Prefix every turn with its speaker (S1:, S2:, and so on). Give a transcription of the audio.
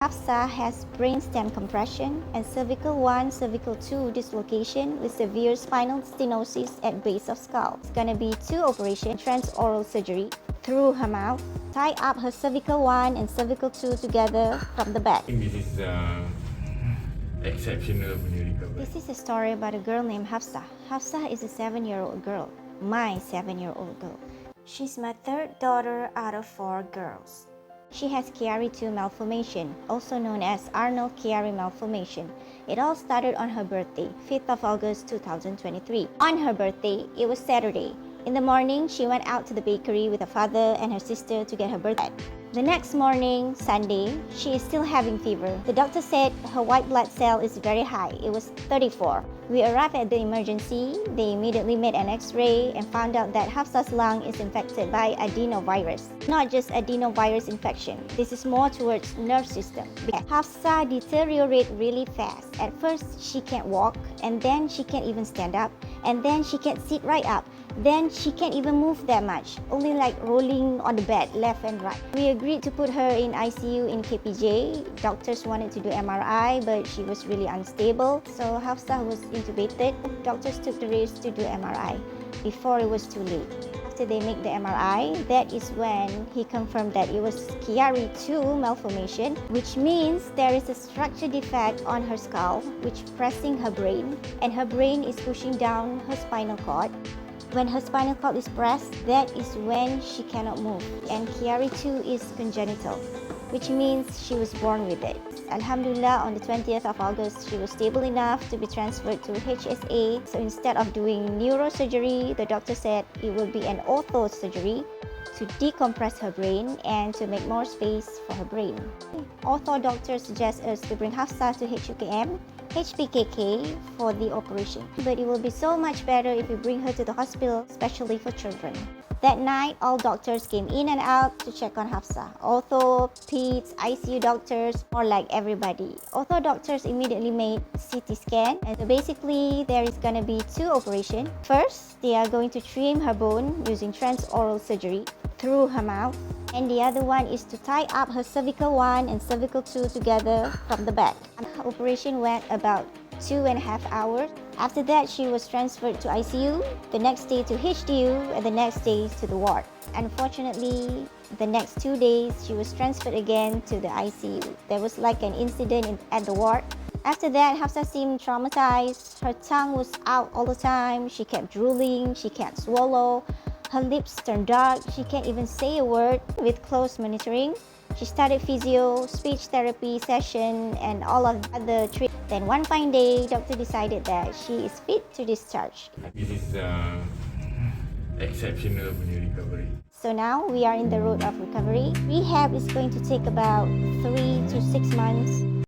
S1: Hafsah has brainstem compression and cervical 1, cervical 2 dislocation with severe spinal stenosis at base of skull. It's gonna be 2 operations, transoral surgery through her mouth, tie up her cervical 1 and cervical 2 together from the back.
S2: I think this is exceptional punya recovery.
S1: This is a story about a girl named Hafsah. Hafsah is a 7-year-old girl, my 7-year-old girl. She's my third daughter out of 4 girls. She has Chiari-2 malformation, also known as Arnold-Chiari malformation. It all started on her birthday, 5th of August 2023. On her birthday, it was Saturday. In the morning, she went out to the bakery with her father and her sister to get her birthday. The next morning, Sunday, she is still having fever. The doctor said her white blood cell is very high. It was 34. We arrived at the emergency. They immediately made an x-ray and found out that Hafsah's lung is infected by adenovirus. Not just adenovirus infection. This is more towards nerve system. Hafsah deteriorates really fast. At first, she can't walk, and then she can't even stand up, and then she can't sit right up. Then she can't even move that much, only like rolling on the bed left and right. We agreed to put her in ICU in KPJ. Doctors wanted to do MRI, but she was really unstable, so Hafsah was intubated. Doctors took the risk to do MRI before it was too late. After they make the MRI, that is when he confirmed that it was Chiari-2 malformation, which means there is a structure defect on her skull, which pressing her brain, and her brain is pushing down her spinal cord. When her spinal cord is pressed, that is when she cannot move. And Chiari-2 is congenital, which means she was born with it. Alhamdulillah, on the 20th of August, she was stable enough to be transferred to HSA. So instead of doing neurosurgery, the doctor said it will be an ortho surgery to decompress her brain and to make more space for her brain. Ortho doctors suggest us to bring Hafsah to HUKM, HPKK for the operation. But it will be so much better if we bring her to the hospital, especially for children. That night, all doctors came in and out to check on Hafsah. Ortho, peds, ICU doctors, or like everybody. Ortho doctors immediately made CT scan, and so basically there is gonna be 2 operations. First, they are going to trim her bone using transoral surgery through her mouth, and the other one is to tie up her cervical 1 and cervical 2 together from the back. Her operation went about 2.5 hours. After that, she was transferred to ICU, the next day to HDU, and the next day to the ward. Unfortunately, the next 2 days, she was transferred again to the ICU. There was like an incident at the ward. After that, Hafsah seemed traumatized. Her tongue was out all the time. She kept drooling. She can't swallow. Her lips turned dark. She can't even say a word. With close monitoring, she started physio, speech therapy session, and all of the other treatments. Then one fine day, doctor decided that she is fit to discharge.
S2: This is exceptional punya recovery.
S1: So now we are in the road of recovery. Rehab is going to take about 3 to 6 months.